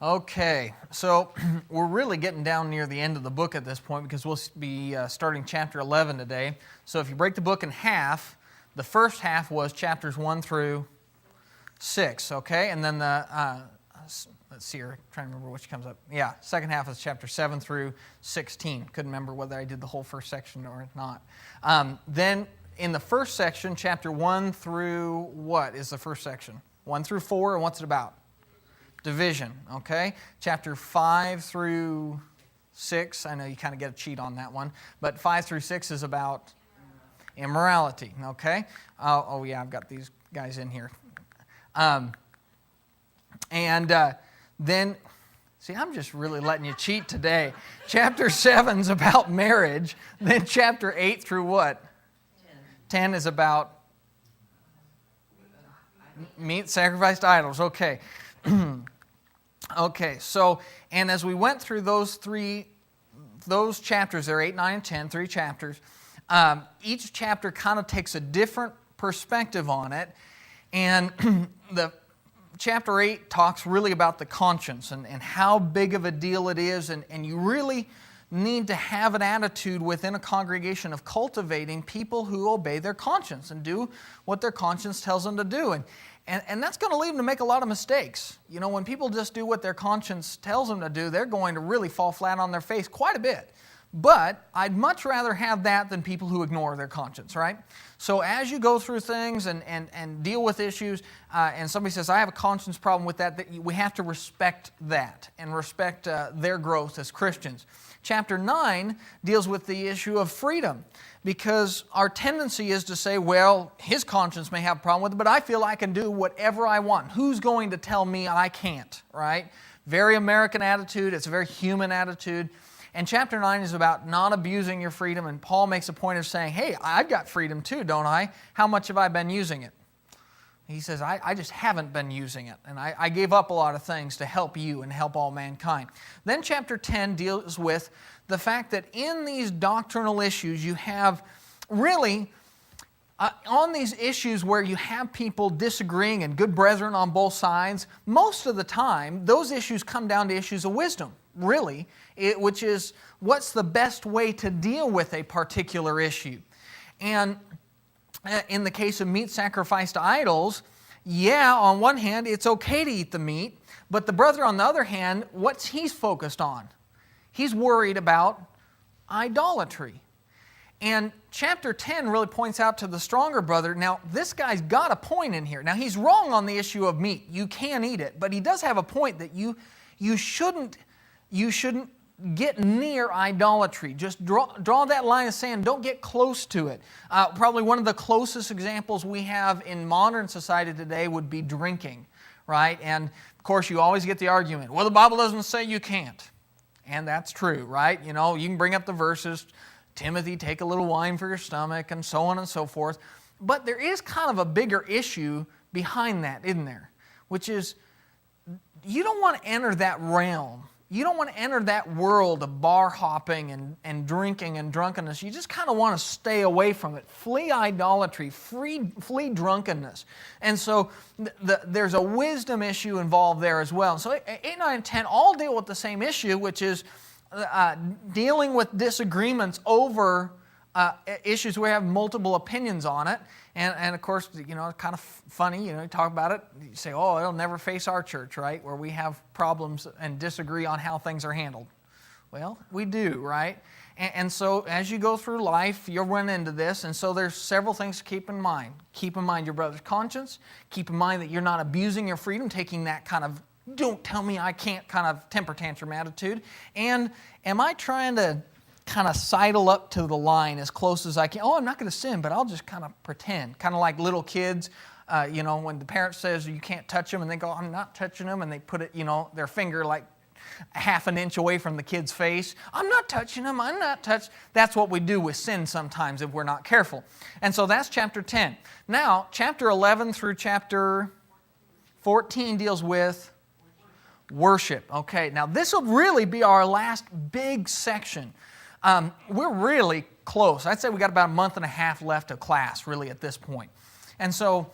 Okay, so we're really getting down near the end of the book at this point because we'll be starting chapter 11 today. So if you break the book in half, the first half was chapters 1 through 6, okay? And then let's see here, trying to remember which comes up. Yeah, second half is chapter 7 through 16. Couldn't remember whether I did the whole first section or not. Then in the first section, chapter 1 through what is the first section? 1 through 4, and what's it about? Division, okay? Chapter 5 through 6, I know you kind of get a cheat on that one, but 5 through 6 is about immorality, okay? Oh yeah, I've got these guys in here. Then, see, I'm just really letting you cheat today. Chapter 7 is about marriage, then chapter 8 through what? 10 is about meat sacrificed to idols, okay. Okay, so, and as we went through those chapters, there are 8, 9, and 10, 3 chapters, each chapter kind of takes a different perspective on it, and the chapter 8 talks really about the conscience and how big of a deal it is, and you really need to have an attitude within a congregation of cultivating people who obey their conscience and do what their conscience tells them to do. And that's going to lead them to make a lot of mistakes. You know, when people just do what their conscience tells them to do, they're going to really fall flat on their face quite a bit. But I'd much rather have that than people who ignore their conscience, right? So as you go through things and deal with issues, and somebody says, I have a conscience problem with that, we have to respect that and respect their growth as Christians. Chapter 9 deals with the issue of freedom, because our tendency is to say, well, his conscience may have a problem with it, but I feel I can do whatever I want. Who's going to tell me I can't, right? Very American attitude. It's a very human attitude. And chapter 9 is about not abusing your freedom, and Paul makes a point of saying, hey, I've got freedom too, don't I? How much have I been using it? He says, I just haven't been using it, and I gave up a lot of things to help you and help all mankind. Then chapter 10 deals with the fact that in these doctrinal issues you have really, on these issues where you have people disagreeing and good brethren on both sides, most of the time those issues come down to issues of wisdom, really, which is what's the best way to deal with a particular issue. And in the case of meat sacrificed to idols, yeah, on one hand, it's okay to eat the meat, but the brother on the other hand, what's he's focused on? He's worried about idolatry. And chapter 10 really points out to the stronger brother, now this guy's got a point in here. Now he's wrong on the issue of meat. You can eat it, but he does have a point that you shouldn't get near idolatry. Just draw that line of sand. Don't get close to it. Probably one of the closest examples we have in modern society today would be drinking, right? And of course you always get the argument, well, the Bible doesn't say you can't. And that's true, right? You know, you can bring up the verses, Timothy, take a little wine for your stomach, and so on and so forth. But there is kind of a bigger issue behind that, isn't there? Which is, you don't want to enter that realm. You don't want to enter that world of bar hopping and drinking and drunkenness. You just kind of want to stay away from it. Flee idolatry, flee drunkenness. And so there's a wisdom issue involved there as well. So 8, 9, and 10 all deal with the same issue, which is dealing with disagreements over issues where we have multiple opinions on it. And of course, you know, kind of funny, you know, you talk about it, you say, oh, it'll never face our church, right? Where we have problems and disagree on how things are handled. Well, we do, right? And so as you go through life, you'll run into this. And so there's several things to keep in mind. Keep in mind your brother's conscience. Keep in mind that you're not abusing your freedom, taking that kind of don't tell me I can't kind of temper tantrum attitude. And am I trying to kind of sidle up to the line as close as I can? Oh, I'm not going to sin, but I'll just kind of pretend. Kind of like little kids, you know, when the parent says you can't touch them and they go, I'm not touching them, and they put it, you know, their finger like half an inch away from the kid's face. I'm not touching them, I'm not touching. That's what we do with sin sometimes if we're not careful. And so that's chapter 10. Now, chapter 11 through chapter 14 deals with worship. Okay, now this will really be our last big section. We're really close. I'd say we got about a month and a half left of class, really, at this point. And so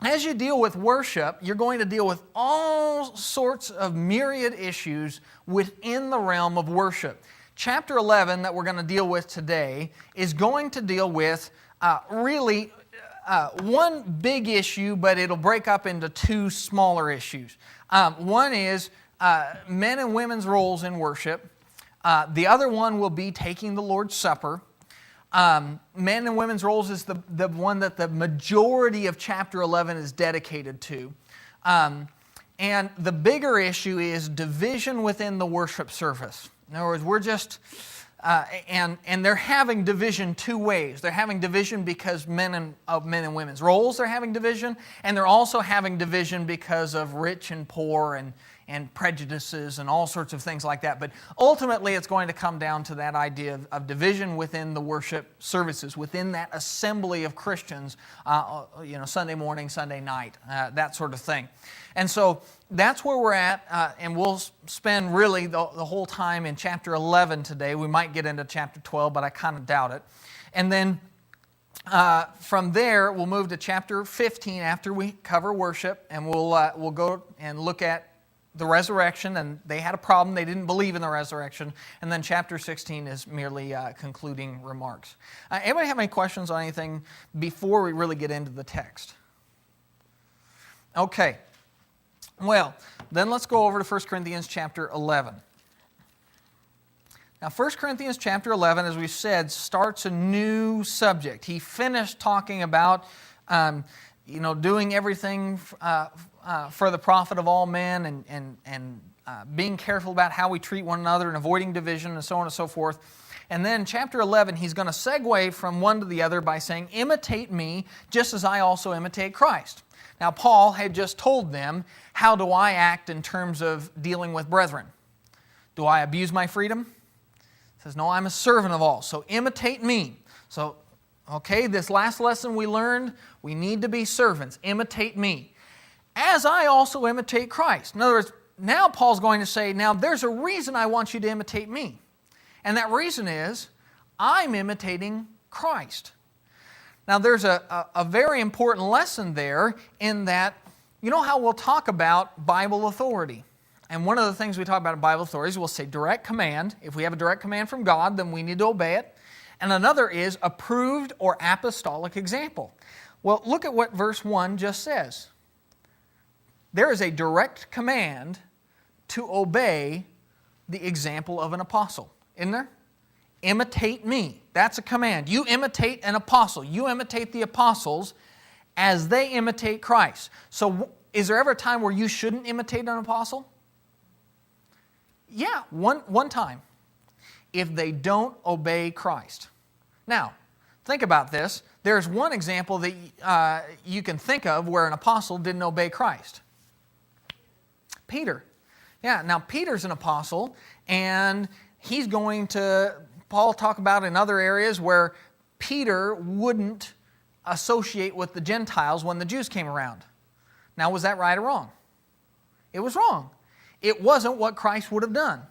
as you deal with worship, you're going to deal with all sorts of myriad issues within the realm of worship. Chapter 11 that we're going to deal with today is going to deal with really one big issue, but it'll break up into two smaller issues. One is men and women's roles in worship. The other one will be taking the Lord's Supper. Men and women's roles is the one that the majority of chapter 11 is dedicated to. And the bigger issue is division within the worship service. In other words, we're just, and they're having division two ways. They're having division because men and women's roles are having division, and they're also having division because of rich and poor and prejudices and all sorts of things like that. But ultimately, it's going to come down to that idea of division within the worship services, within that assembly of Christians, Sunday morning, Sunday night, that sort of thing. And so that's where we're at, and we'll spend really the whole time in chapter 11 today. We might get into chapter 12, but I kind of doubt it. And then from there, we'll move to chapter 15 after we cover worship, and we'll go and look at the resurrection, and they had a problem. They didn't believe in the resurrection. And then chapter 16 is merely concluding remarks. Anybody have any questions on anything before we really get into the text? Okay. Well, then let's go over to 1 Corinthians chapter 11. Now, 1 Corinthians chapter 11, as we said, starts a new subject. He finished talking about doing everything for the profit of all men and being careful about how we treat one another and avoiding division and so on and so forth. And then chapter 11, he's going to segue from one to the other by saying, imitate me just as I also imitate Christ. Now, Paul had just told them, how do I act in terms of dealing with brethren? Do I abuse my freedom? He says, no, I'm a servant of all, so imitate me. So, okay, this last lesson we learned, we need to be servants. Imitate me, as I also imitate Christ. In other words, now Paul's going to say, now there's a reason I want you to imitate me. And that reason is, I'm imitating Christ. Now there's a very important lesson there in that, you know how we'll talk about Bible authority. And one of the things we talk about in Bible authority is we'll say direct command. If we have a direct command from God, then we need to obey it. And another is approved or apostolic example. Well, look at what verse 1 just says. There is a direct command to obey the example of an apostle, isn't there? Imitate me. That's a command. You imitate an apostle. You imitate the apostles as they imitate Christ. So is there ever a time where you shouldn't imitate an apostle? Yeah, one time. If they don't obey Christ. Now, think about this. There's one example that you can think of where an apostle didn't obey Christ. Peter. Yeah, now Peter's an apostle, and he's going to, Paul talk about in other areas where Peter wouldn't associate with the Gentiles when the Jews came around. Now, was that right or wrong? It was wrong. It wasn't what Christ would have done.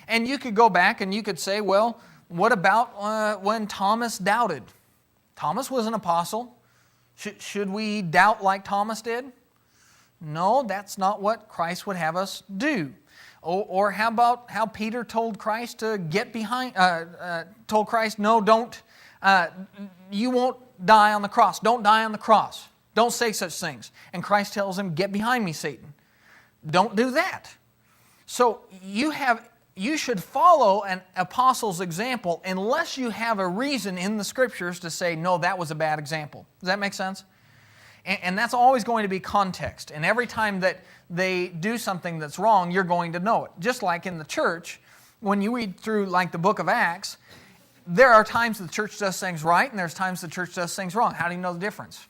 And you could go back and you could say, well, what about when Thomas doubted? Thomas was an apostle. Should we doubt like Thomas did? No, that's not what Christ would have us do. Or how about how Peter told Christ to get behind, told Christ, no, don't, you won't die on the cross. Don't die on the cross. Don't say such things. And Christ tells him, get behind me, Satan. Don't do that. So you should follow an apostle's example unless you have a reason in the Scriptures to say, no, that was a bad example. Does that make sense? And that's always going to be context. And every time that they do something that's wrong, you're going to know it. Just like in the church, when you read through like the book of Acts, there are times the church does things right and there's times the church does things wrong. How do you know the difference?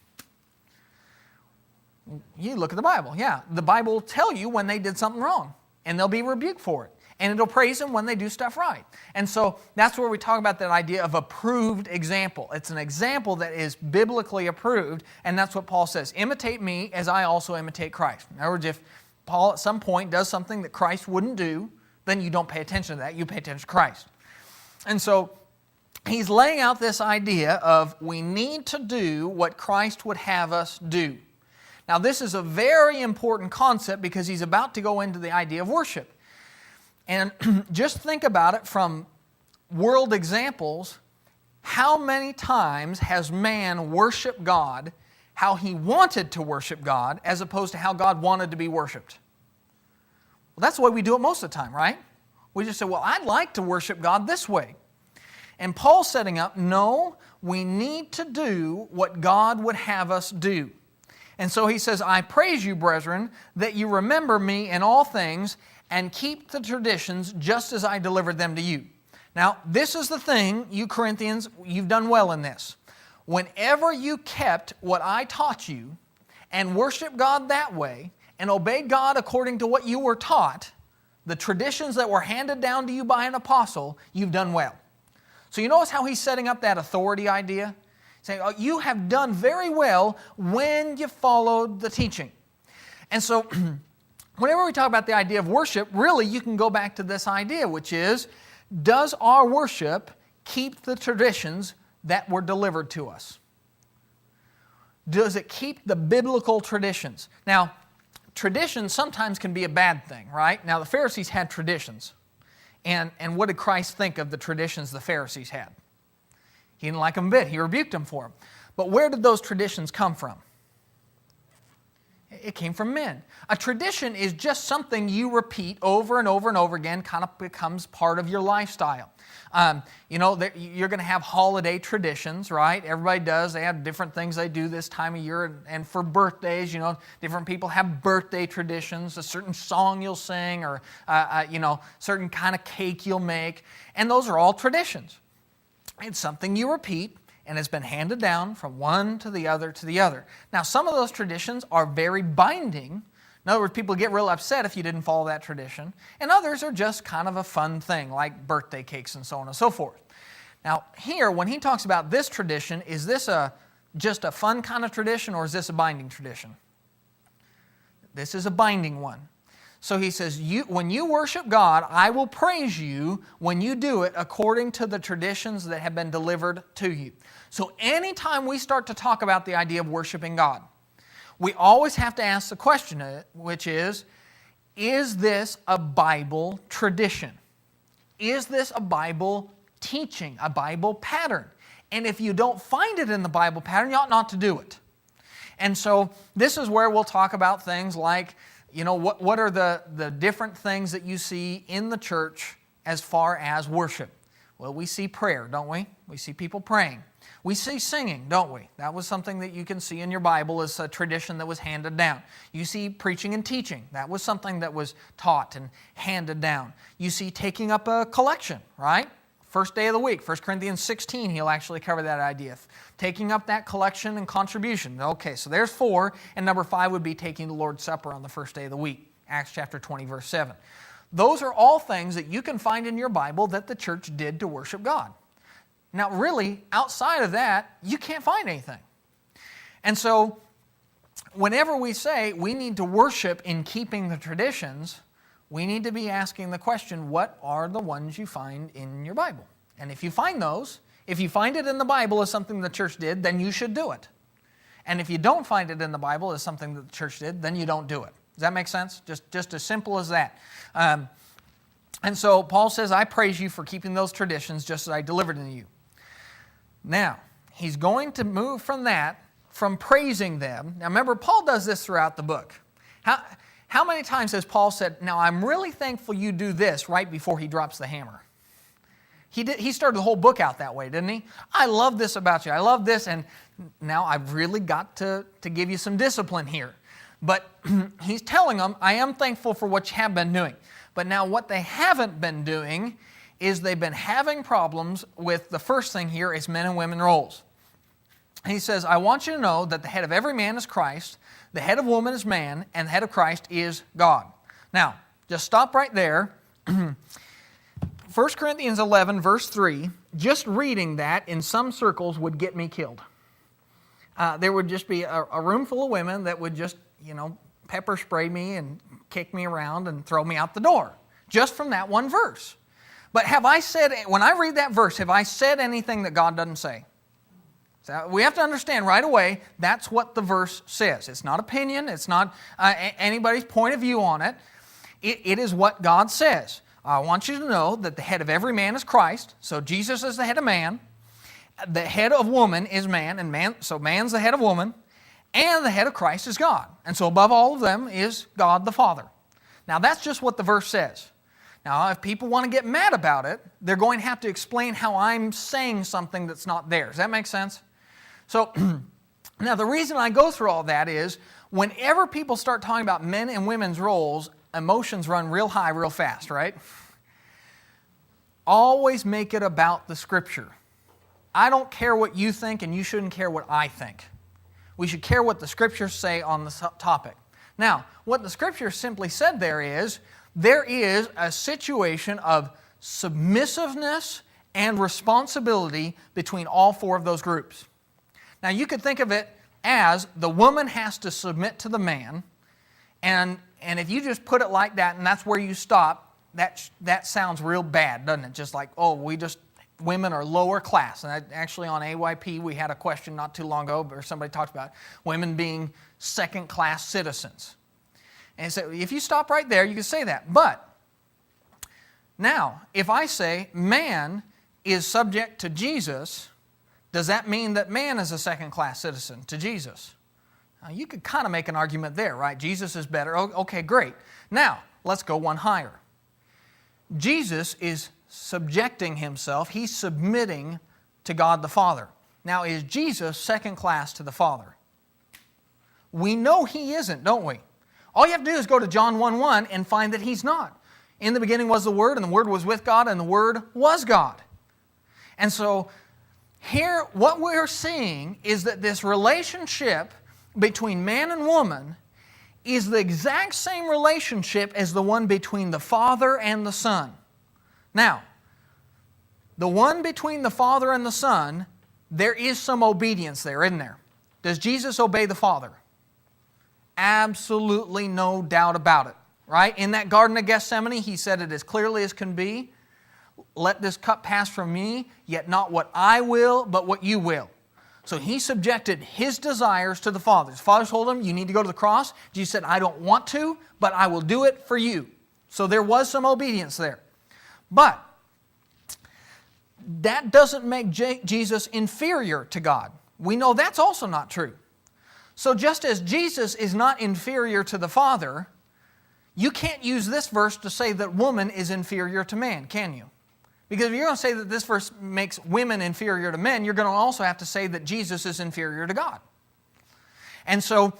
You look at the Bible. Yeah, the Bible will tell you when they did something wrong, and they'll be rebuked for it. And it'll praise them when they do stuff right. And so that's where we talk about that idea of approved example. It's an example that is biblically approved, and that's what Paul says. Imitate me as I also imitate Christ. In other words, if Paul at some point does something that Christ wouldn't do, then you don't pay attention to that. You pay attention to Christ. And so he's laying out this idea of we need to do what Christ would have us do. Now, this is a very important concept because he's about to go into the idea of worship. And just think about it from world examples. How many times has man worshiped God how he wanted to worship God as opposed to how God wanted to be worshiped? Well, that's the way we do it most of the time, right? We just say, well, I'd like to worship God this way. And Paul's setting up, no, we need to do what God would have us do. And so he says, I praise you, brethren, that you remember me in all things and keep the traditions just as I delivered them to you. Now, this is the thing, you Corinthians, you've done well in this. Whenever you kept what I taught you and worshiped God that way and obeyed God according to what you were taught, the traditions that were handed down to you by an apostle, you've done well. So you notice how he's setting up that authority idea? Saying, oh, you have done very well when you followed the teaching. And so whenever we talk about the idea of worship, really you can go back to this idea, which is, does our worship keep the traditions that were delivered to us? Does it keep the biblical traditions? Now, traditions sometimes can be a bad thing, right? Now, the Pharisees had traditions. And what did Christ think of the traditions the Pharisees had? He didn't like them a bit. He rebuked them for them. But where did those traditions come from? It came from men. A tradition is just something you repeat over and over and over again, kind of becomes part of your lifestyle. You're going to have holiday traditions, right? Everybody does. They have different things they do this time of year. And for birthdays, different people have birthday traditions, a certain song you'll sing or, certain kind of cake you'll make. And those are all traditions. It's something you repeat, and it's been handed down from one to the other to the other. Now, some of those traditions are very binding. In other words, people get real upset if you didn't follow that tradition. And others are just kind of a fun thing, like birthday cakes and so on and so forth. Now, here, when he talks about this tradition, is this just a fun kind of tradition, or is this a binding tradition? This is a binding one. So he says, when you worship God, I will praise you when you do it according to the traditions that have been delivered to you. So anytime we start to talk about the idea of worshiping God, we always have to ask the question, which is this a Bible tradition? Is this a Bible teaching, a Bible pattern? And if you don't find it in the Bible pattern, you ought not to do it. And so this is where we'll talk about things like, what are the different things that you see in the church as far as worship? Well, we see prayer, don't we? We see people praying. We see singing, don't we? That was something that you can see in your Bible as a tradition that was handed down. You see preaching and teaching. That was something that was taught and handed down. You see taking up a collection, right? First day of the week, 1 Corinthians 16, he'll actually cover that idea. Taking up that collection and contribution. Okay, so there's 4, and number 5 would be taking the Lord's Supper on the first day of the week. Acts chapter 20, verse 7. Those are all things that you can find in your Bible that the church did to worship God. Now, really, outside of that, you can't find anything. And so, whenever we say we need to worship in keeping the traditions, we need to be asking the question, what are the ones you find in your Bible? And if you find those, if you find it in the Bible as something the church did, then you should do it. And if you don't find it in the Bible as something that the church did, then you don't do it. Does that make sense? Just as simple as that. And so Paul says, I praise you for keeping those traditions just as I delivered them to you. Now, he's going to move from that, from praising them. Now remember, Paul does this throughout the book. How many times has Paul said, now I'm really thankful you do this right before he drops the hammer? He started the whole book out that way, didn't he? I love this about you. I love this, and now I've really got to give you some discipline here. But he's telling them, I am thankful for what you have been doing. But now what they haven't been doing is they've been having problems with the first thing here is men and women roles. He says, I want you to know that the head of every man is Christ, the head of woman is man, and the head of Christ is God. Now, just stop right there. 1 Corinthians 11, verse 3, just reading that in some circles would get me killed. There would just be a room full of women that would just, pepper spray me and kick me around and throw me out the door, just from that one verse. But when I read that verse, have I said anything that God doesn't say? So we have to understand right away that's what the verse says. It's not opinion. It's not anybody's point of view on it. It is what God says. I want you to know that the head of every man is Christ. So Jesus is the head of man. The head of woman is man, and so man's the head of woman. And the head of Christ is God. And so above all of them is God the Father. Now that's just what the verse says. Now if people want to get mad about it, they're going to have to explain how I'm saying something that's not there. Does that make sense? So, now the reason I go through all that is, whenever people start talking about men and women's roles, emotions run real high real fast, right? Always make it about the Scripture. I don't care what you think, and you shouldn't care what I think. We should care what the Scriptures say on the topic. Now, what the Scripture simply said there is a situation of submissiveness and responsibility between all four of those groups. Now, you could think of it as the woman has to submit to the man, and if you just put it like that and that's where you stop, that sounds real bad, doesn't it? Just like, women are lower class. And actually on AYP we had a question not too long ago where somebody talked about women being second-class citizens. And so if you stop right there, you can say that. But now, if I say man is subject to Jesus, does that mean that man is a second-class citizen to Jesus? Now, you could kind of make an argument there, right? Jesus is better. Okay, great. Now, let's go one higher. Jesus is subjecting himself. He's submitting to God the Father. Now, is Jesus second-class to the Father? We know he isn't, don't we? All you have to do is go to John 1:1 and find that he's not. In the beginning was the Word, and the Word was with God, and the Word was God. And so, here, what we're seeing is that this relationship between man and woman is the exact same relationship as the one between the Father and the Son. Now, the one between the Father and the Son, there is some obedience there, isn't there? Does Jesus obey the Father? Absolutely no doubt about it, right? In that Garden of Gethsemane, he said it as clearly as can be. Let this cup pass from me, yet not what I will, but what you will. So he subjected his desires to the Father's. The Father told him, you need to go to the cross. Jesus said, I don't want to, but I will do it for you. So there was some obedience there. But that doesn't make Jesus inferior to God. We know that's also not true. So just as Jesus is not inferior to the Father, you can't use this verse to say that woman is inferior to man, can you? Because if you're going to say that this verse makes women inferior to men, you're going to also have to say that Jesus is inferior to God. And so,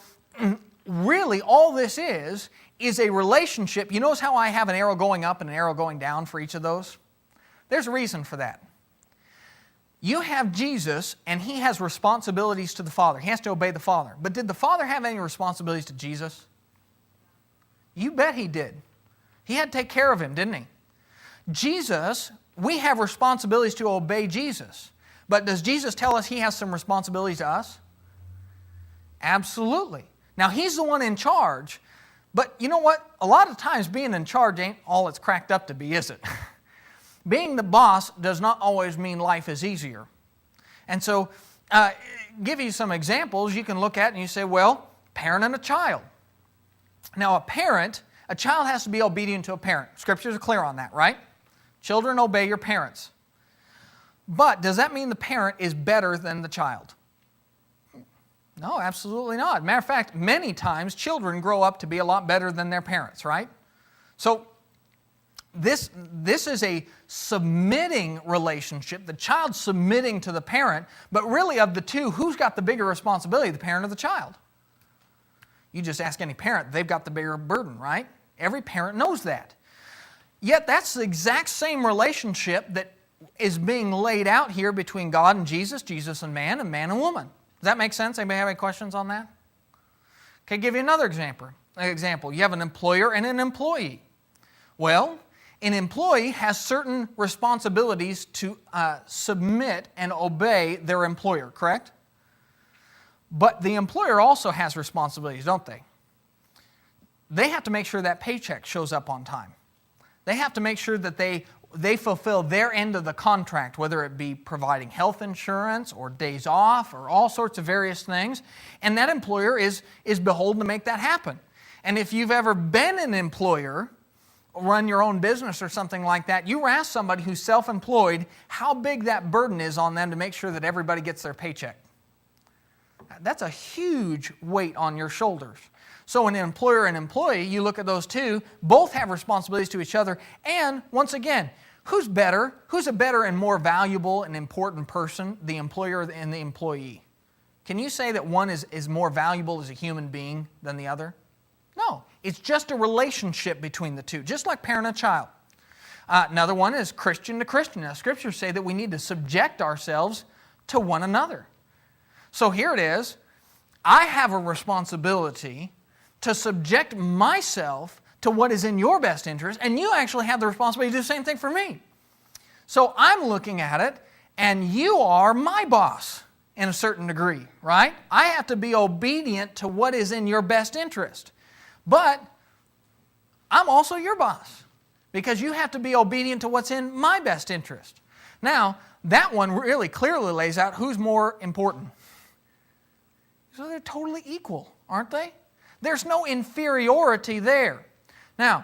really, all this is a relationship. You notice how I have an arrow going up and an arrow going down for each of those? There's a reason for that. You have Jesus, and he has responsibilities to the Father. He has to obey the Father. But did the Father have any responsibilities to Jesus? You bet he did. He had to take care of him, didn't he? Jesus, we have responsibilities to obey Jesus. But does Jesus tell us he has some responsibilities to us? Absolutely. Now, he's the one in charge. But you know what? A lot of times being in charge ain't all it's cracked up to be, is it? Being the boss does not always mean life is easier. And so, give you some examples you can look at and you say, well, parent and a child. Now, a child has to be obedient to a parent. Scriptures are clear on that, right? Children, obey your parents. But does that mean the parent is better than the child? No, absolutely not. Matter of fact, many times children grow up to be a lot better than their parents, right? So, this is a submitting relationship, the child submitting to the parent, but really of the two, who's got the bigger responsibility, the parent or the child? You just ask any parent, they've got the bigger burden, right? Every parent knows that. Yet that's the exact same relationship that is being laid out here between God and Jesus and man and woman. Does that make sense? Anybody have any questions on that? Okay, give you another example. You have an employer and an employee. Well, an employee has certain responsibilities to submit and obey their employer, correct? But the employer also has responsibilities, don't they? They have to make sure that paycheck shows up on time. They have to make sure that they they fulfill their end of the contract, whether it be providing health insurance or days off or all sorts of various things, and that employer is beholden to make that happen. And if you've ever been an employer, run your own business or something like that, you ask somebody who's self-employed how big that burden is on them to make sure that everybody gets their paycheck. That's a huge weight on your shoulders. So an employer and employee, you look at those two, both have responsibilities to each other. And once again, who's better? Who's a better and more valuable and important person, the employer and the employee? Can you say that one is more valuable as a human being than the other? No. It's just a relationship between the two, just like parent and child. Another one is Christian to Christian. Now, Scriptures say that we need to subject ourselves to one another. So here it is. I have a responsibility to subject myself to what is in your best interest, and you actually have the responsibility to do the same thing for me. So I'm looking at it, and you are my boss in a certain degree, right? I have to be obedient to what is in your best interest. But I'm also your boss because you have to be obedient to what's in my best interest. Now, that one really clearly lays out who's more important. So they're totally equal, aren't they? There's no inferiority there. Now,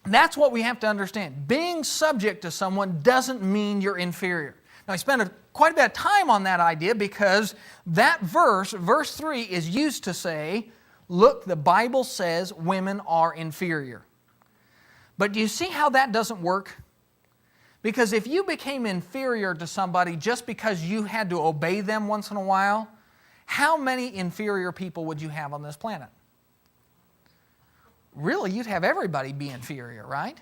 that's what we have to understand. Being subject to someone doesn't mean you're inferior. Now, I spent quite a bit of time on that idea because that verse 3, is used to say, look, the Bible says women are inferior. But do you see how that doesn't work? Because if you became inferior to somebody just because you had to obey them once in a while, how many inferior people would you have on this planet? Really, you'd have everybody be inferior, right?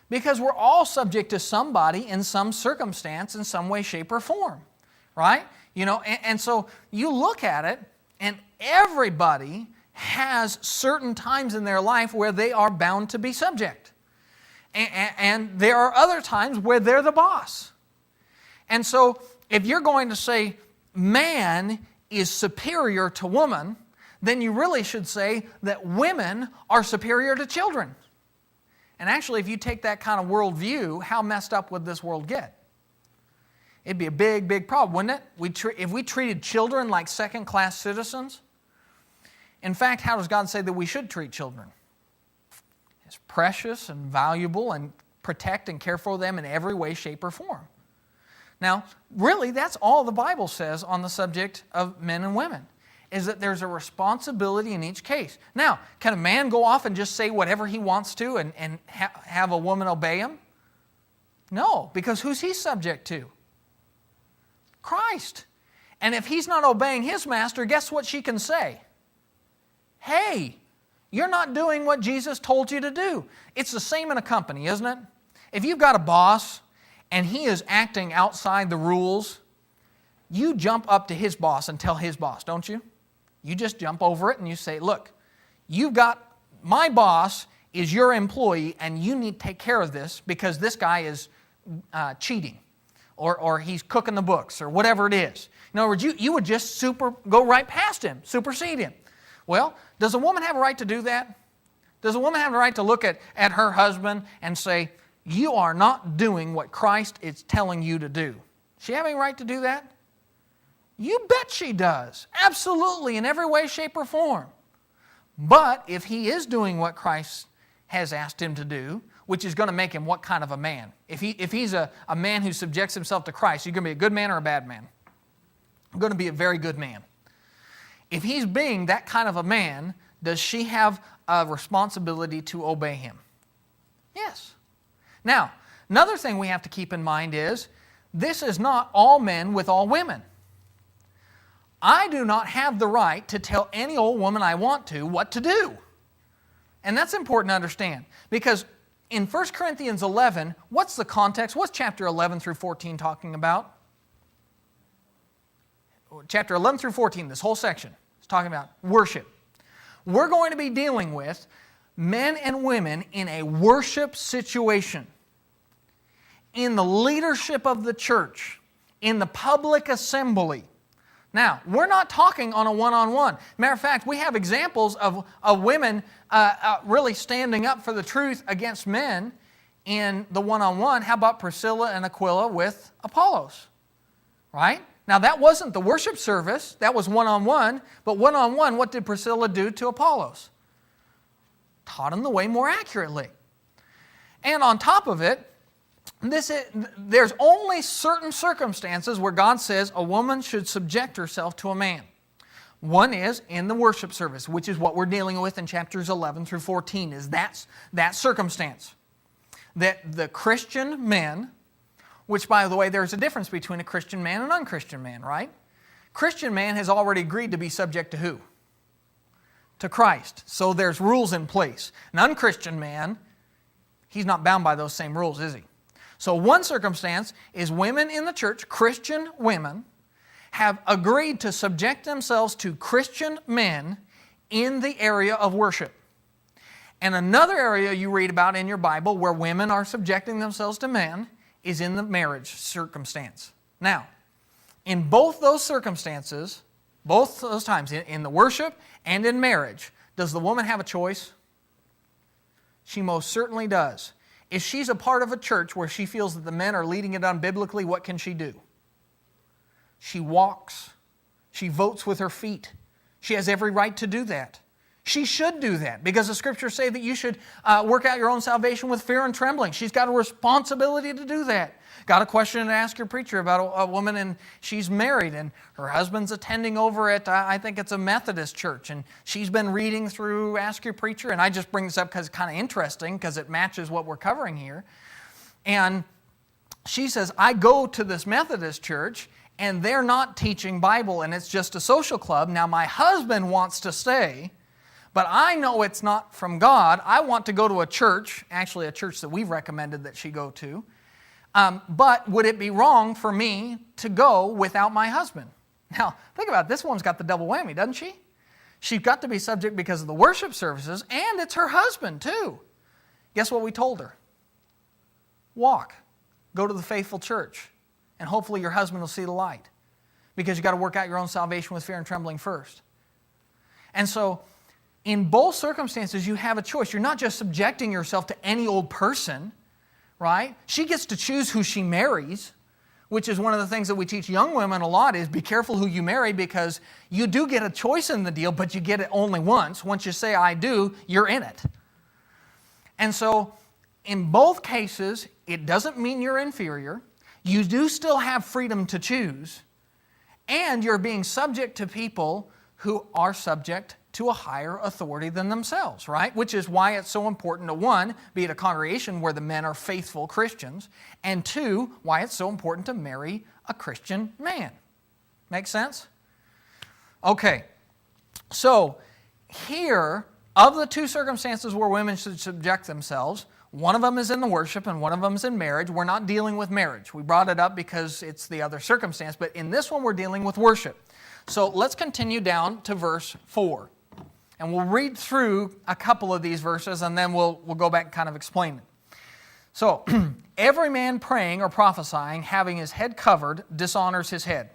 Because we're all subject to somebody in some circumstance, in some way, shape, or form, right? You know, and so you look at it, and everybody has certain times in their life where they are bound to be subject. And there are other times where they're the boss. And so if you're going to say man is superior to woman, then you really should say that women are superior to children. And actually, if you take that kind of worldview, how messed up would this world get? It'd be a big, big problem, wouldn't it? If we treated children like second-class citizens. In fact, how does God say that we should treat children? As precious and valuable, and protect and care for them in every way, shape, or form. Now, really, that's all the Bible says on the subject of men and women, is that there's a responsibility in each case. Now, can a man go off and just say whatever he wants to and have a woman obey him? No, because who's he subject to? Christ. And if he's not obeying his master, guess what she can say? Hey, you're not doing what Jesus told you to do. It's the same in a company, isn't it? If you've got a boss and he is acting outside the rules, you jump up to his boss and tell his boss, don't you? You just jump over it and you say, look, my boss is your employee and you need to take care of this because this guy is cheating or he's cooking the books or whatever it is. In other words, you would just go right past him, supersede him. Well, does a woman have a right to do that? Does a woman have a right to look at her husband and say, you are not doing what Christ is telling you to do? Does she have any right to do that? You bet she does. Absolutely, in every way, shape, or form. But if he is doing what Christ has asked him to do, which is going to make him what kind of a man? If he's a man who subjects himself to Christ, you're going to be a good man or a bad man? I'm going to be a very good man. If he's being that kind of a man, does she have a responsibility to obey him? Yes. Now, another thing we have to keep in mind is, this is not all men with all women. I do not have the right to tell any old woman I want to what to do. And that's important to understand. Because in 1 Corinthians 11, what's the context? What's chapter 11 through 14 talking about? Chapter 11 through 14, this whole section, is talking about worship. We're going to be dealing with men and women in a worship situation, in the leadership of the church, in the public assembly. Now, we're not talking on a one-on-one. Matter of fact, we have examples of women really standing up for the truth against men in the one-on-one, how about Priscilla and Aquila with Apollos? Right? Now that wasn't the worship service, that was one-on-one, but one-on-one, what did Priscilla do to Apollos? Taught him the way more accurately. And on top of it, there's only certain circumstances where God says a woman should subject herself to a man. One is in the worship service, which is what we're dealing with in chapters 11 through 14, is that circumstance. That the Christian men, which by the way, there's a difference between a Christian man and an unchristian man, right? Christian man has already agreed to be subject to who? To Christ. So there's rules in place. An unchristian man, he's not bound by those same rules, is he? So one circumstance is women in the church, Christian women, have agreed to subject themselves to Christian men in the area of worship. And another area you read about in your Bible where women are subjecting themselves to men is in the marriage circumstance. Now, in both those circumstances, both those times, in the worship and in marriage, does the woman have a choice? She most certainly does. If she's a part of a church where she feels that the men are leading it unbiblically, what can she do? She walks. She votes with her feet. She has every right to do that. She should do that because the Scriptures say that you should work out your own salvation with fear and trembling. She's got a responsibility to do that. Got a question to ask your preacher about a woman and she's married and her husband's attending over at, I think it's a Methodist church, and she's been reading through Ask Your Preacher, and I just bring this up because it's kind of interesting because it matches what we're covering here. And she says, I go to this Methodist church and they're not teaching Bible and it's just a social club. Now my husband wants to stay, but I know it's not from God. I want to go to a church, actually a church that we've recommended that she go to. But would it be wrong for me to go without my husband? Now, think about it. This one's got the double whammy, doesn't she? She's got to be subject because of the worship services, and it's her husband too. Guess what we told her? Walk. Go to the faithful church, and hopefully your husband will see the light. Because you've got to work out your own salvation with fear and trembling first. And so, in both circumstances, you have a choice. You're not just subjecting yourself to any old person, right? She gets to choose who she marries, which is one of the things that we teach young women a lot is be careful who you marry because you do get a choice in the deal, but you get it only once. Once you say, I do, you're in it. And so, in both cases, it doesn't mean you're inferior. You do still have freedom to choose, and you're being subject to people who are subject to a higher authority than themselves, right? Which is why it's so important to, one, be at a congregation where the men are faithful Christians, and two, why it's so important to marry a Christian man. Make sense? Okay, so here, of the two circumstances where women should subject themselves, one of them is in the worship and one of them is in marriage. We're not dealing with marriage. We brought it up because it's the other circumstance, but in this one we're dealing with worship. So let's continue down to verse 4. And we'll read through a couple of these verses and then we'll go back and kind of explain it. So, every man praying or prophesying, having his head covered, dishonors his head.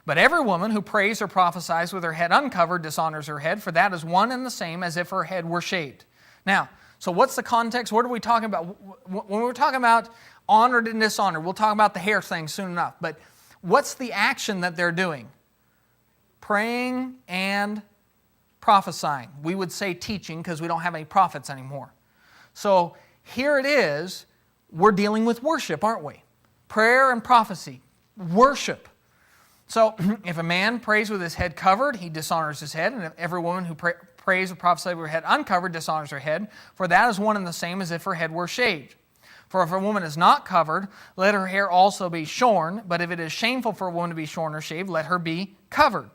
But every woman who prays or prophesies with her head uncovered dishonors her head, for that is one and the same as if her head were shaved. Now, so what's the context? What are we talking about? When we're talking about honored and dishonored, we'll talk about the hair thing soon enough. But what's the action that they're doing? Praying and prophesying. We would say teaching because we don't have any prophets anymore. So here it is, we're dealing with worship, aren't we? Prayer and prophecy. Worship. So if a man prays with his head covered, he dishonors his head, and if every woman who prays or prophesies with her head uncovered dishonors her head, for that is one and the same as if her head were shaved. For if a woman is not covered, let her hair also be shorn, but if it is shameful for a woman to be shorn or shaved, let her be covered.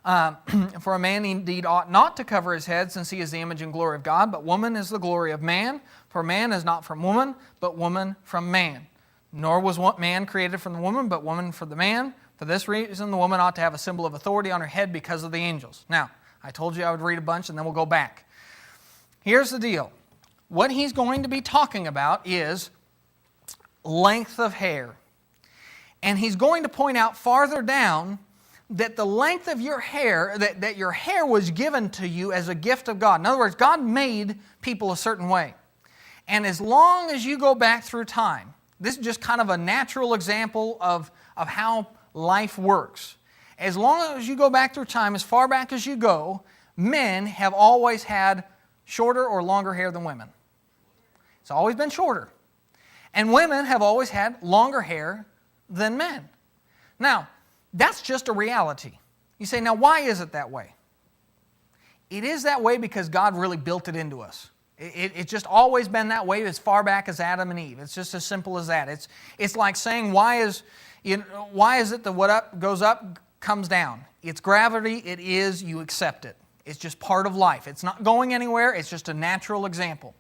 For a man indeed ought not to cover his head, since he is the image and glory of God, but woman is the glory of man. For man is not from woman, but woman from man. Nor was man created from the woman, but woman for the man. For this reason, the woman ought to have a symbol of authority on her head because of the angels. Now, I told you I would read a bunch and then we'll go back. Here's the deal. What he's going to be talking about is length of hair. And he's going to point out farther down that the length of your hair, that your hair was given to you as a gift of God. In other words, God made people a certain way. And as long as you go back through time, this is just kind of a natural example of how life works. As long as you go back through time, as far back as you go, men have always had shorter or longer hair than women. It's always been shorter. And women have always had longer hair than men. Now, that's just a reality. You say, now why is it that way? It is that way because God really built it into us. It's just always been that way as far back as Adam and Eve. It's just as simple as that. It's like saying, why is it that what up goes up comes down? It's gravity. It is. You accept it. It's just part of life. It's not going anywhere. It's just a natural example.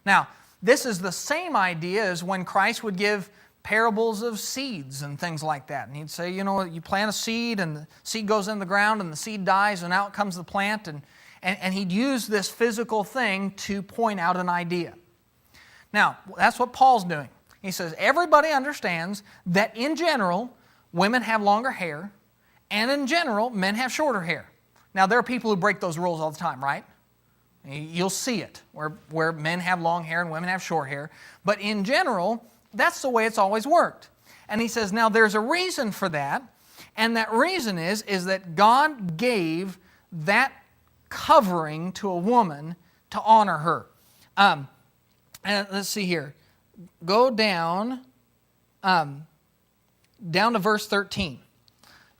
Now, this is the same idea as when Christ would give parables of seeds and things like that. And he'd say, you plant a seed and the seed goes in the ground and the seed dies and out comes the plant. And he'd use this physical thing to point out an idea. Now, that's what Paul's doing. He says, everybody understands that in general, women have longer hair, and in general, men have shorter hair. Now, there are people who break those rules all the time, right? You'll see it, where men have long hair and women have short hair. But in general, that's the way it's always worked. And he says, now there's a reason for that, and that reason is that God gave that covering to a woman to honor her. And let's see here. Go down to verse 13.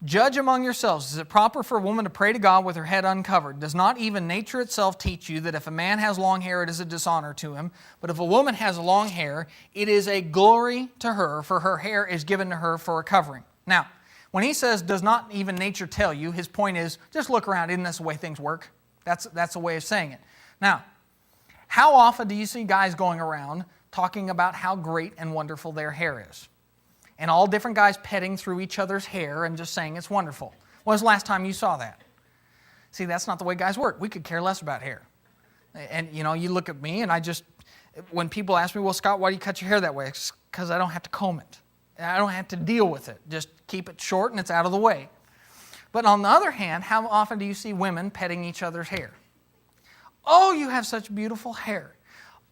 Judge among yourselves, is it proper for a woman to pray to God with her head uncovered? Does not even nature itself teach you that if a man has long hair, it is a dishonor to him? But if a woman has long hair, it is a glory to her, for her hair is given to her for a covering. Now, when he says, does not even nature tell you, his point is, just look around, isn't this the way things work? That's a way of saying it. Now, how often do you see guys going around talking about how great and wonderful their hair is? And all different guys petting through each other's hair and just saying it's wonderful. When was the last time you saw that? See, that's not the way guys work. We could care less about hair. And, you look at me and when people ask me, well, Scott, why do you cut your hair that way? It's because I don't have to comb it. I don't have to deal with it. Just keep it short and it's out of the way. But on the other hand, how often do you see women petting each other's hair? Oh, you have such beautiful hair.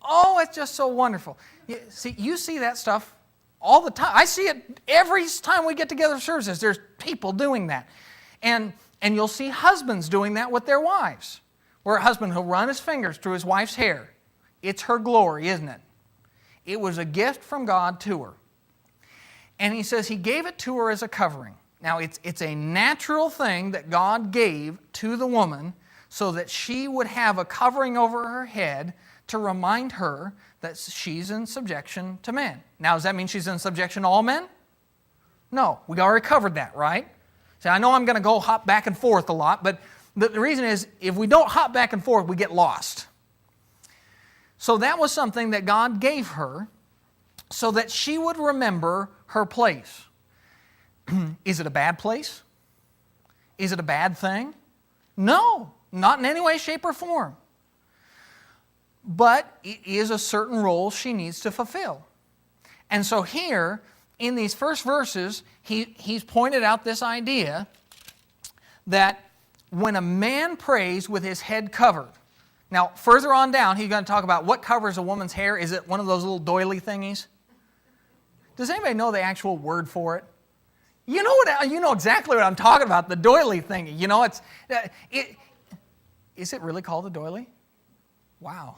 Oh, it's just so wonderful. You see that stuff all the time. I see it every time we get together for services. There's people doing that. And you'll see husbands doing that with their wives. Where a husband will run his fingers through his wife's hair. It's her glory, isn't it? It was a gift from God to her. And he says he gave it to her as a covering. Now, it's a natural thing that God gave to the woman so that she would have a covering over her head to remind her that she's in subjection to men. Now, does that mean she's in subjection to all men? No, we already covered that, right? See, I know I'm going to go hop back and forth a lot, but the reason is if we don't hop back and forth, we get lost. So that was something that God gave her so that she would remember her place. Is it a bad place? Is it a bad thing? No, not in any way, shape, or form. But it is a certain role she needs to fulfill. And so here, in these first verses, he's pointed out this idea that when a man prays with his head covered, now further on down, he's going to talk about what covers a woman's hair. Is it one of those little doily thingies? Does anybody know the actual word for it? You know exactly what I'm talking about, the doily thingy. Is it really called a doily? Wow.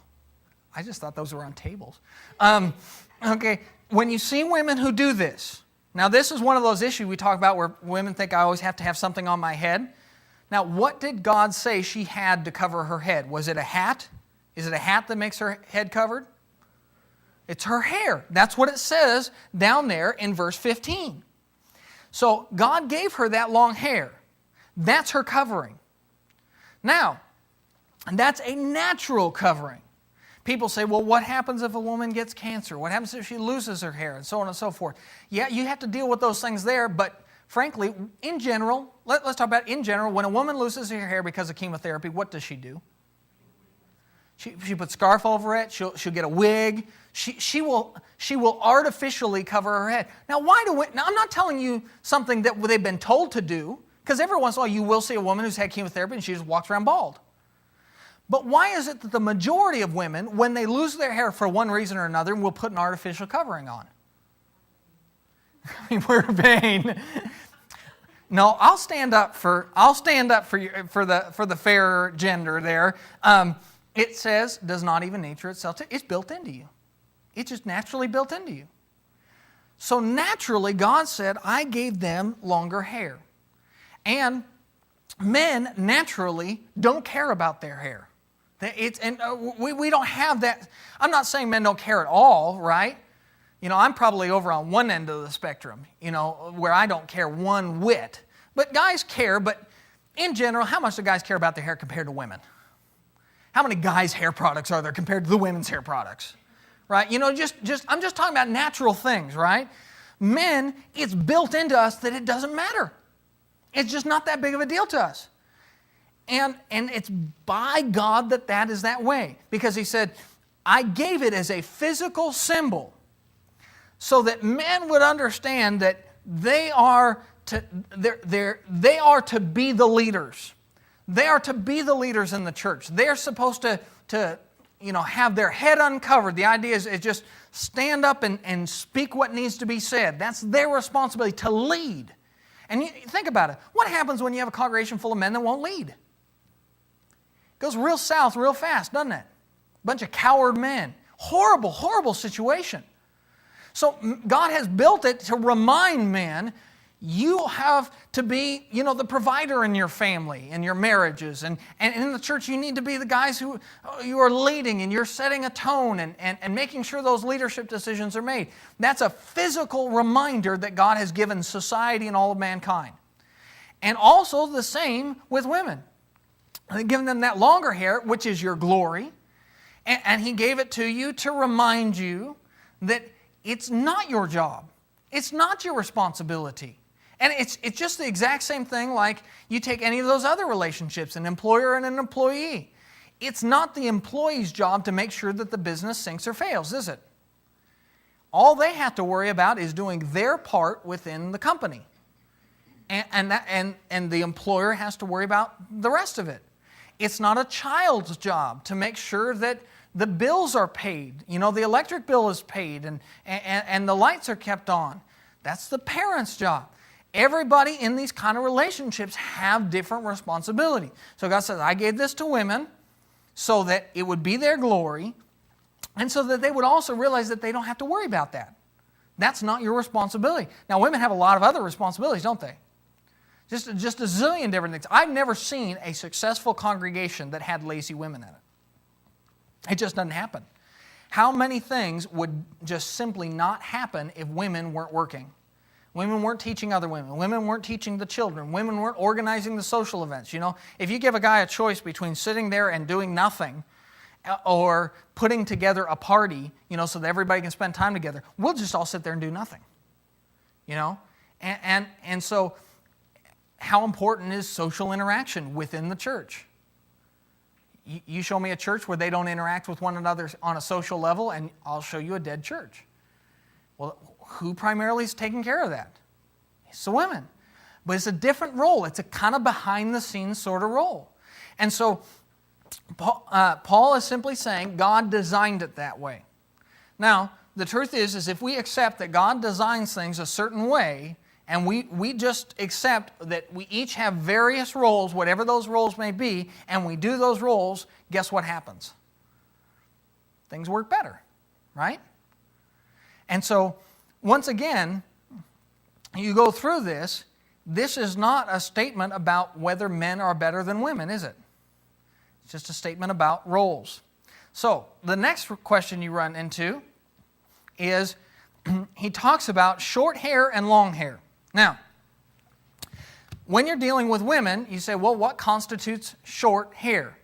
I just thought those were on tables. Okay, when you see women who do this, now this is one of those issues we talk about where women think I always have to have something on my head. Now, what did God say she had to cover her head? Was it a hat? Is it a hat that makes her head covered? It's her hair. That's what it says down there in verse 15. So God gave her that long hair. That's her covering. Now, that's a natural covering. People say, well, what happens if a woman gets cancer? What happens if she loses her hair? And so on and so forth. Yeah, you have to deal with those things there, but frankly, in general, let's talk about in general, when a woman loses her hair because of chemotherapy, what does she do? She puts a scarf over it. She'll get a wig. She will artificially cover her head. Now, now, I'm not telling you something that they've been told to do, because every once in a while you will see a woman who's had chemotherapy and she just walks around bald. But why is it that the majority of women, when they lose their hair for one reason or another, will put an artificial covering on? I mean, we're vain. No, I'll stand up for the fair gender there. It says, does not even nature itself. It's built into you. It's just naturally built into you. So naturally, God said, I gave them longer hair. And men naturally don't care about their hair. We don't have that. I'm not saying men don't care at all, right? You know, I'm probably over on one end of the spectrum, you know, where I don't care one whit. But guys care, but in general, how much do guys care about their hair compared to women? How many guys' hair products are there compared to the women's hair products? Right? You know, I'm just talking about natural things, right? Men, it's built into us that it doesn't matter. It's just not that big of a deal to us. And it's by God that is that way. Because He said, I gave it as a physical symbol so that men would understand that they are to be the leaders. They are to be the leaders in the church. They're supposed to have their head uncovered. The idea is just stand up and speak what needs to be said. That's their responsibility, to lead. And you think about it. What happens when you have a congregation full of men that won't lead? It goes real south real fast, doesn't it? A bunch of coward men. Horrible, horrible situation. So God has built it to remind men, you have to be, the provider in your family, in your marriages. And in the church, you need to be the guys who you are leading, and you're setting a tone and making sure those leadership decisions are made. That's a physical reminder that God has given society and all of mankind. And also the same with women. Giving them that longer hair, which is your glory. And He gave it to you to remind you that it's not your job. It's not your responsibility. And it's just the exact same thing like you take any of those other relationships, an employer and an employee. It's not the employee's job to make sure that the business sinks or fails, is it? All they have to worry about is doing their part within the company. And the employer has to worry about the rest of it. It's not a child's job to make sure that the bills are paid. The electric bill is paid and the lights are kept on. That's the parent's job. Everybody in these kind of relationships have different responsibility. So God says, I gave this to women so that it would be their glory and so that they would also realize that they don't have to worry about that. That's not your responsibility. Now, women have a lot of other responsibilities, don't they? Just a zillion different things. I've never seen a successful congregation that had lazy women in it. It just doesn't happen. How many things would just simply not happen if women weren't working? Women weren't teaching other women. Women weren't teaching the children. Women weren't organizing the social events. If you give a guy a choice between sitting there and doing nothing or putting together a party, so that everybody can spend time together, we'll just all sit there and do nothing. And so how important is social interaction within the church? You show me a church where they don't interact with one another on a social level, and I'll show you a dead church. Well, who primarily is taking care of that? It's the women. But it's a different role. It's a kind of behind-the-scenes sort of role. And so Paul is simply saying God designed it that way. Now, the truth is if we accept that God designs things a certain way, and we just accept that we each have various roles, whatever those roles may be, and we do those roles, guess what happens? Things work better, right? And so, once again, you go through this is not a statement about whether men are better than women, is it? It's just a statement about roles. So, the next question you run into is, he talks about short hair and long hair. Now, when you're dealing with women, you say, well, what constitutes short hair?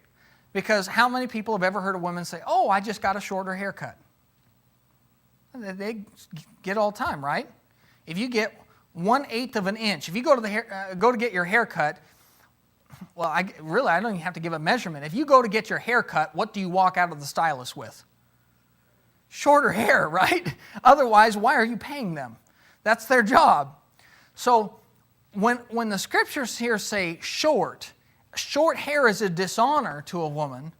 Because how many people have ever heard a woman say, oh, I just got a shorter haircut? They get all the time, right? If you get 1/8 of an inch, if you go to get your hair cut, well, I don't even have to give a measurement. If you go to get your hair cut, what do you walk out of the stylist with? Shorter hair, right? Otherwise, why are you paying them? That's their job. So when the scriptures here say short hair is a dishonor to a woman,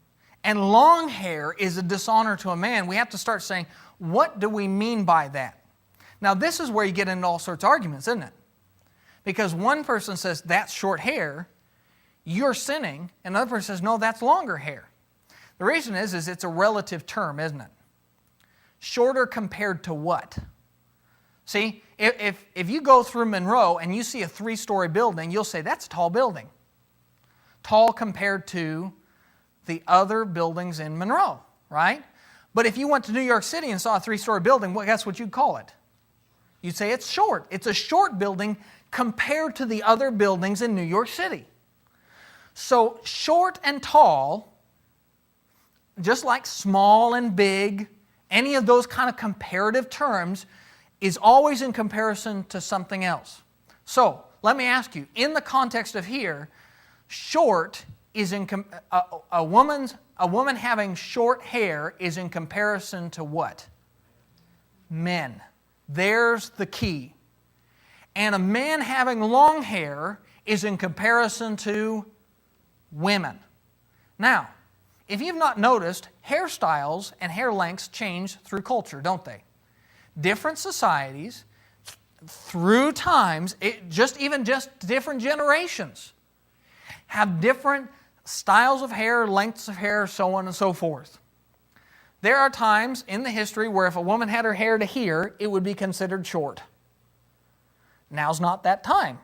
and long hair is a dishonor to a man, we have to start saying, what do we mean by that? Now, this is where you get into all sorts of arguments, isn't it? Because one person says, that's short hair, you're sinning, and another person says, no, that's longer hair. The reason is it's a relative term, isn't it? Shorter compared to what? See, if you go through Monroe and you see a 3-story building, you'll say, that's a tall building. Tall compared to the other buildings in Monroe, right? But if you went to New York City and saw a 3-story building, well, guess what you'd call it? You'd say it's short. It's a short building compared to the other buildings in New York City. So short and tall, just like small and big, any of those kind of comparative terms is always in comparison to something else. So let me ask you, in the context of here, short is a woman having short hair is in comparison to what? Men. There's the key. And a man having long hair is in comparison to women. Now, if you've not noticed, hairstyles and hair lengths change through culture, don't they? Different societies, through times, just different generations, have different styles of hair, lengths of hair, so on and so forth. There are times in the history where if a woman had her hair to here, it would be considered short. Now's not that time.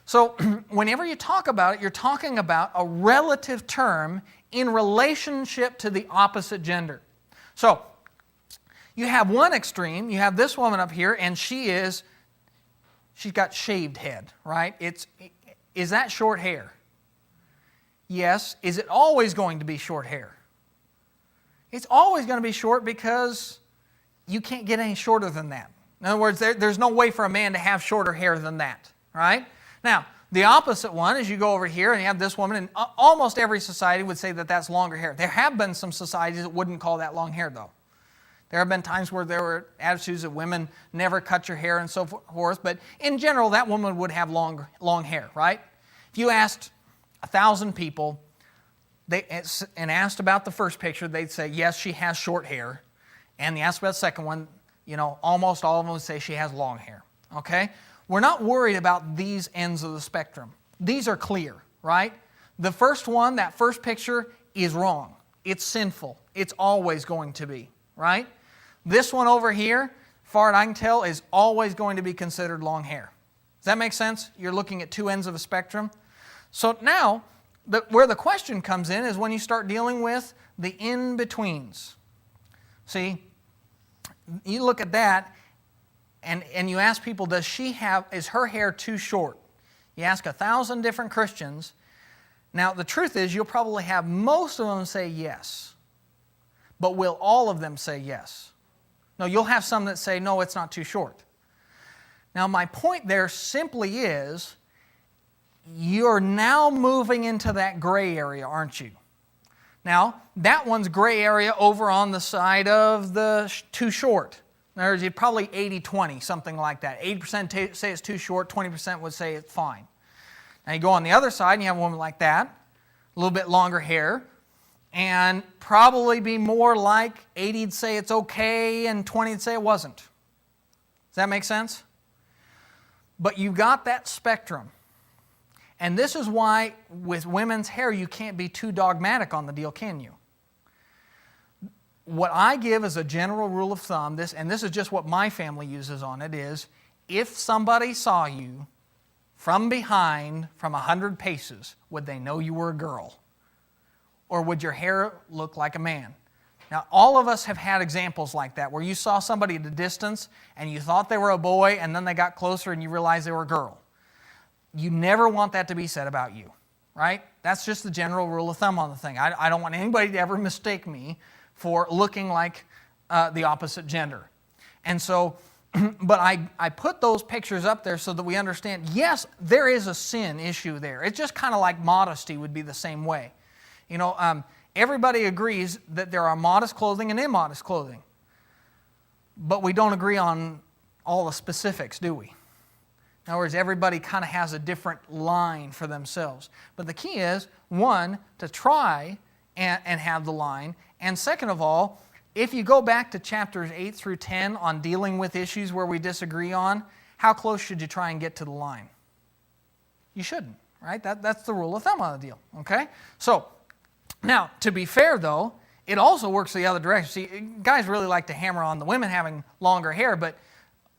So whenever you talk about it, you're talking about a relative term in relationship to the opposite gender. So you have one extreme, you have this woman up here, and she's got shaved head, right? Is that short hair? Yes. Is it always going to be short hair? It's always going to be short because you can't get any shorter than that. In other words, there's no way for a man to have shorter hair than that, right? Now, the opposite one is you go over here and you have this woman, and almost every society would say that that's longer hair. There have been some societies that wouldn't call that long hair, though. There have been times where there were attitudes that women never cut your hair and so forth, but in general, that woman would have long hair, right? If you asked 1,000 people and asked about the first picture, they'd say, yes, she has short hair. And you asked about the second one, almost all of them would say she has long hair, okay? We're not worried about these ends of the spectrum. These are clear, right? The first one, that first picture, is wrong. It's sinful. It's always going to be, right? This one over here, far as I can tell, is always going to be considered long hair. Does that make sense? You're looking at two ends of a spectrum. So now, where the question comes in is when you start dealing with the in-betweens. See, you look at that, and you ask people, is her hair too short? You ask 1,000 different Christians. Now, the truth is, you'll probably have most of them say yes. But will all of them say yes? No, you'll have some that say, no, it's not too short. Now, my point there simply is, you're now moving into that gray area, aren't you? Now, that one's gray area over on the side of the too short. In other words, you're probably 80-20, something like that. 80% say it's too short, 20% would say it's fine. Now you go on the other side and you have a woman like that, a little bit longer hair, and probably be more like 80'd say it's okay and 20'd say it wasn't. Does that make sense? But you've got that spectrum. And this is why with women's hair you can't be too dogmatic on the deal, can you? What I give as a general rule of thumb, and this is just what my family uses on it, is if somebody saw you from behind from 100 paces, would they know you were a girl? Or would your hair look like a man? Now, all of us have had examples like that, where you saw somebody at a distance and you thought they were a boy, and then they got closer and you realized they were a girl. You never want that to be said about you, right? That's just the general rule of thumb on the thing. I don't want anybody to ever mistake me for looking like the opposite gender. And so, but I put those pictures up there so that we understand, yes, there is a sin issue there. It's just kind of like modesty would be the same way. Everybody agrees that there are modest clothing and immodest clothing. But we don't agree on all the specifics, do we? In other words, everybody kind of has a different line for themselves. But the key is, one, to try and have the line. And second of all, if you go back to chapters 8 through 10 on dealing with issues where we disagree on, how close should you try and get to the line? You shouldn't, right? That's the rule of thumb on the deal, okay? So, now, to be fair though, it also works the other direction. See, guys really like to hammer on the women having longer hair, but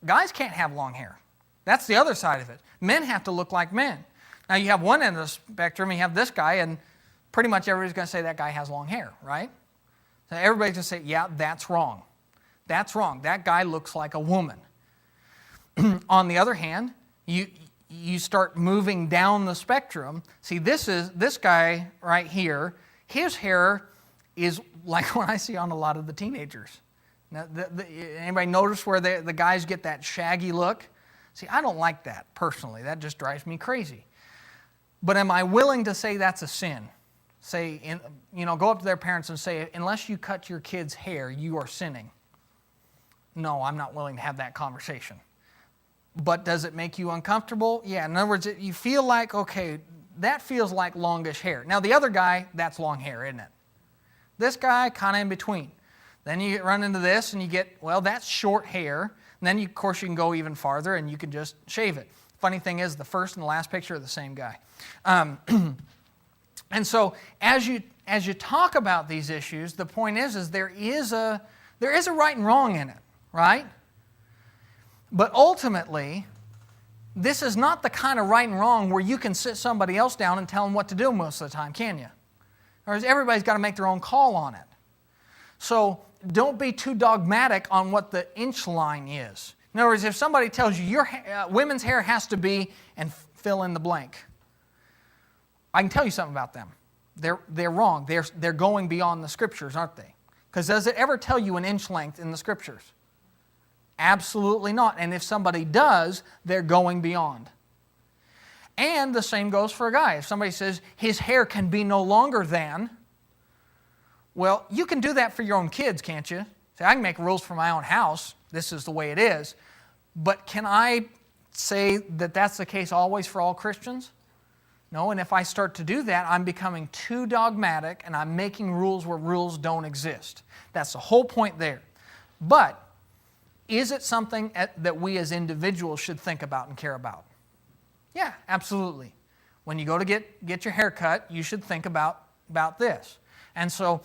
guys can't have long hair. That's the other side of it. Men have to look like men. Now, you have one end of the spectrum, you have this guy, and pretty much everybody's going to say that guy has long hair, right? So everybody's going to say, yeah, that's wrong. That's wrong. That guy looks like a woman. On the other hand, you start moving down the spectrum. See, this guy right here, his hair is like what I see on a lot of the teenagers. Now, anybody notice where the guys get that shaggy look? See, I don't like that personally. That just drives me crazy. But am I willing to say that's a sin? Say, go up to their parents and say, unless you cut your kid's hair, you are sinning. No, I'm not willing to have that conversation. But does it make you uncomfortable? Yeah, in other words, you feel like, okay, that feels like longish hair. Now, the other guy, that's long hair, isn't it? This guy, kind of in between. Then you run into this and you get, well, that's short hair. And then, of course, you can go even farther and you can just shave it. Funny thing is, the first and the last picture are the same guy. And so, as you talk about these issues, the point is there is a right and wrong in it, right? But ultimately, this is not the kind of right and wrong where you can sit somebody else down and tell them what to do most of the time, can you? Whereas everybody's got to make their own call on it. So don't be too dogmatic on what the inch line is. In other words, if somebody tells you your women's hair has to be, and fill in the blank, I can tell you something about them. They're wrong. They're going beyond the Scriptures, aren't they? Because does it ever tell you an inch length in the Scriptures? Absolutely not. And if somebody does, they're going beyond. And the same goes for a guy. If somebody says his hair can be no longer than, well, you can do that for your own kids, can't you? Say, I can make rules for my own house. This is the way it is. But can I say that that's the case always for all Christians? No, and if I start to do that, I'm becoming too dogmatic and I'm making rules where rules don't exist. That's the whole point there. But is it something that we as individuals should think about and care about? Yeah, absolutely. When you go to get your hair cut, you should think about this. And so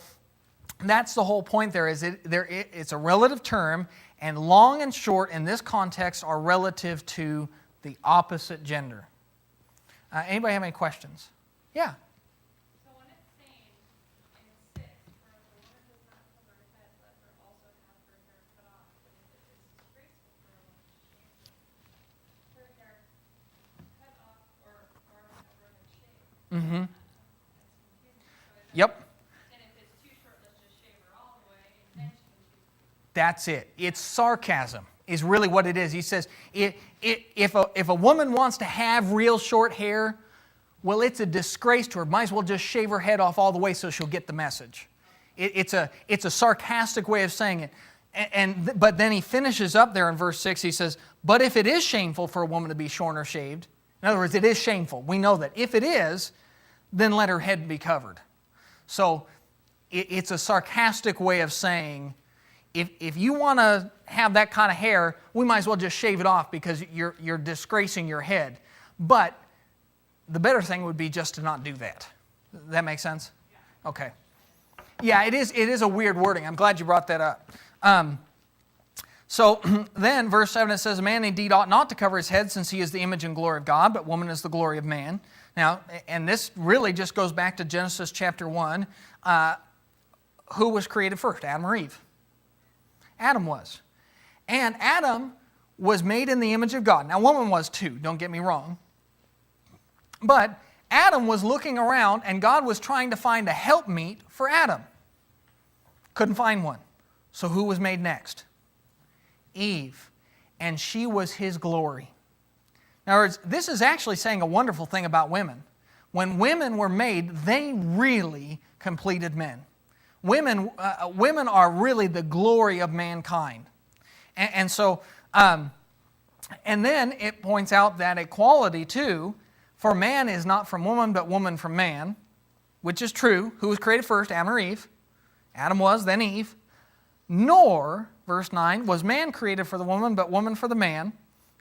that's the whole point there. It's a relative term, and long and short in this context are relative to the opposite gender. Anybody have any questions? Yeah. So when it's saying in 6, where the woman does not cover her head, let her also have her hair cut off, but if it is disgraceful for a woman to shave her hair cut off or have her head shaved. Mm-hmm. That's confusing. So Yep. and if it's too short, let's just shave her all the way, and then she can choose. That's it. It's sarcasm is really what it is. He says, if a woman wants to have real short hair, well, it's a disgrace to her. Might as well just shave her head off all the way so she'll get the message. It's a sarcastic way of saying it. But then he finishes up there in verse 6. He says, but if it is shameful for a woman to be shorn or shaved, in other words, it is shameful. We know that. If it is, then let her head be covered. So it's a sarcastic way of saying, if you want to have that kind of hair, we might as well just shave it off because you're disgracing your head. But the better thing would be just to not do that. Does that make sense? Yeah. Okay. Yeah, it is a weird wording. I'm glad you brought that up. So then, verse 7, it says, a man indeed ought not to cover his head since he is the image and glory of God, but woman is the glory of man. Now, and this really just goes back to Genesis chapter 1. Who was created first, Adam or Eve? Adam was. And Adam was made in the image of God. Now, woman was too, don't get me wrong. But Adam was looking around and God was trying to find a helpmeet for Adam. Couldn't find one. So who was made next? Eve. And she was his glory. In other words, this is actually saying a wonderful thing about women. When women were made, they really completed men. Women are really the glory of mankind. And so, and then it points out that equality too, for man is not from woman, but woman from man. which is true, who was created first, Adam or Eve? Adam was, then Eve. Nor, verse 9, was man created for the woman, but woman for the man.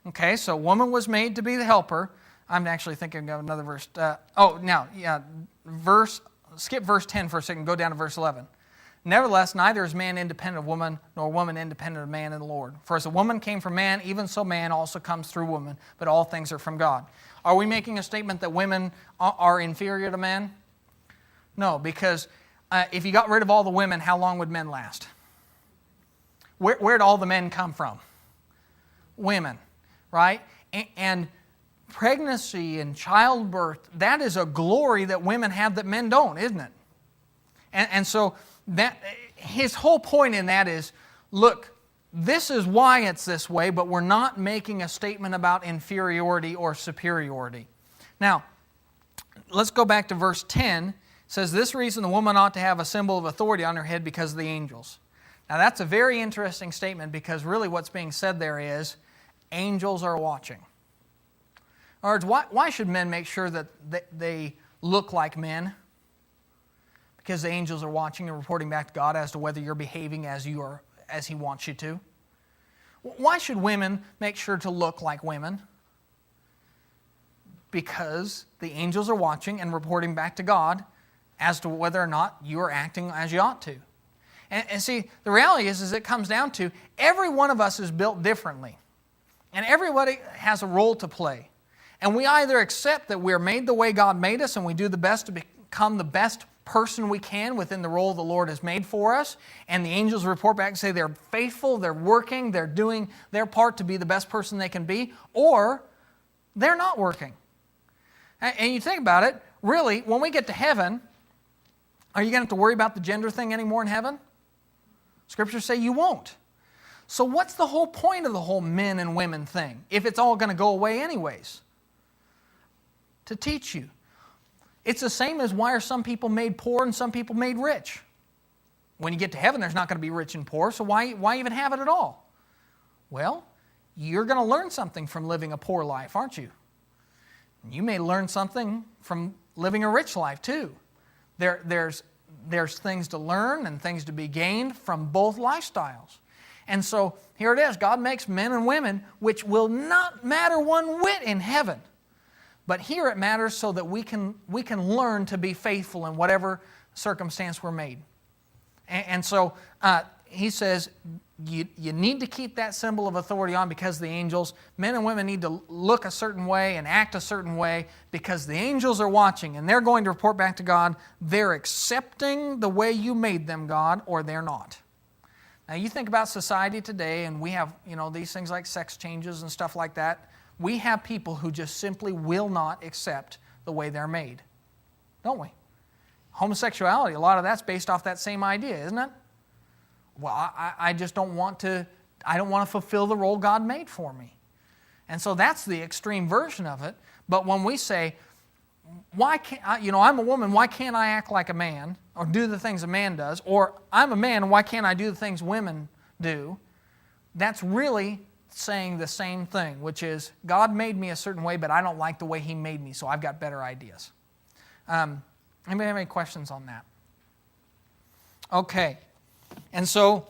Okay, so woman was made to be the helper. I'm actually thinking of another verse. Skip verse 10 for a second, go down to verse 11. Nevertheless, neither is man independent of woman, nor woman independent of man in the Lord. For as a woman came from man, even so man also comes through woman, but all things are from God. Are we making a statement that women are inferior to men? No, because if you got rid of all the women, how long would men last? Where'd all the men come from? Women, right? And pregnancy and childbirth, that is a glory that women have that men don't, isn't it? And so that his whole point in that is, look, this is why it's this way, but we're not making a statement about inferiority or superiority. Now, let's go back to verse 10. It says, this reason the woman ought to have a symbol of authority on her head because of the angels. Now, that's a very interesting statement because really what's being said there is angels are watching. In other words, why should men make sure that they look like men? Because the angels are watching and reporting back to God as to whether you're behaving as He wants you to. Why should women make sure to look like women? Because the angels are watching and reporting back to God as to whether or not you are acting as you ought to. And see, the reality is it comes down to every one of us is built differently. And everybody has a role to play. And we either accept that we're made the way God made us and we do the best to become the best person we can within the role the Lord has made for us, and the angels report back and say they're faithful, they're working, they're doing their part to be the best person they can be, or they're not working. And you think about it, really, when we get to heaven, are you going to have to worry about the gender thing anymore in heaven? Scriptures say you won't. So what's the whole point of the whole men and women thing, if it's all going to go away anyways? To teach you. It's the same as why are some people made poor and some people made rich? When you get to heaven, there's not going to be rich and poor, so why even have it at all? Well, you're going to learn something from living a poor life, aren't you? You may learn something from living a rich life too. There's things to learn and things to be gained from both lifestyles. And so here it is. God makes men and women which will not matter one whit in heaven. But here it matters so that we can learn to be faithful in whatever circumstance we're made. And so he says you need to keep that symbol of authority on because the angels, men and women need to look a certain way and act a certain way because the angels are watching and they're going to report back to God. They're accepting the way you made them, God, or they're not. Now you think about society today and we have these things like sex changes and stuff like that. We have people who just simply will not accept the way they're made, don't we? Homosexuality, a lot of that's based off that same idea, isn't it? Well, I just don't want to fulfill the role God made for me. And so that's the extreme version of it. But when we say, why can't I'm a woman, why can't I act like a man or do the things a man does? Or I'm a man, why can't I do the things women do? That's really saying the same thing, which is God made me a certain way, but I don't like the way He made me, so I've got better ideas. Anybody have any questions on that? Okay. And so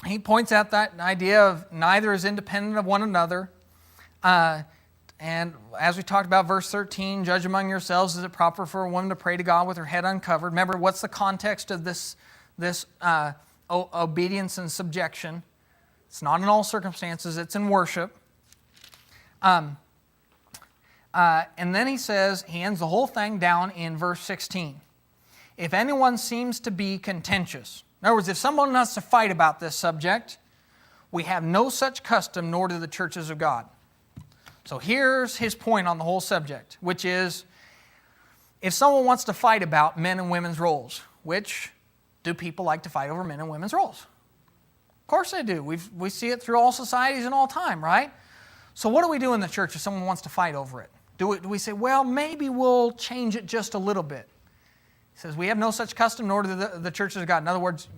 he points out that idea of neither is independent of one another. And as we talked about, verse 13, judge among yourselves, is it proper for a woman to pray to God with her head uncovered? Remember, what's the context of this obedience and subjection? It's not in all circumstances, it's in worship. And then he says, he ends the whole thing down in verse 16. If anyone seems to be contentious, in other words, if someone wants to fight about this subject, we have no such custom, nor do the churches of God. So here's his point on the whole subject, which is, if someone wants to fight about men and women's roles, which do people like to fight over men and women's roles? Of course they do. We see it through all societies and all time, right? So what do we do in the church if someone wants to fight over it? Do we say, well, maybe we'll change it just a little bit? He says, we have no such custom, nor do the churches of God. In other words,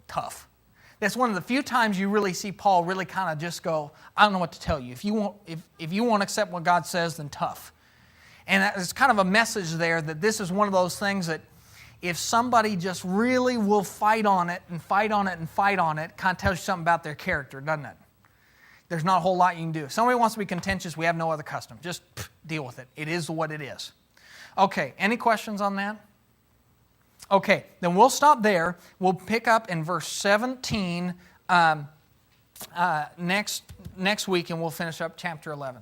tough. That's one of the few times you really see Paul really kind of just go, I don't know what to tell you. If you won't accept what God says, then tough. And it's kind of a message there that this is one of those things that if somebody just really will fight on it and fight on it and fight on it, kind of tells you something about their character, doesn't it? There's not a whole lot you can do. If somebody wants to be contentious, we have no other custom. Just deal with it. It is what it is. Okay, any questions on that? Okay, then we'll stop there. We'll pick up in verse 17 next week, and we'll finish up chapter 11.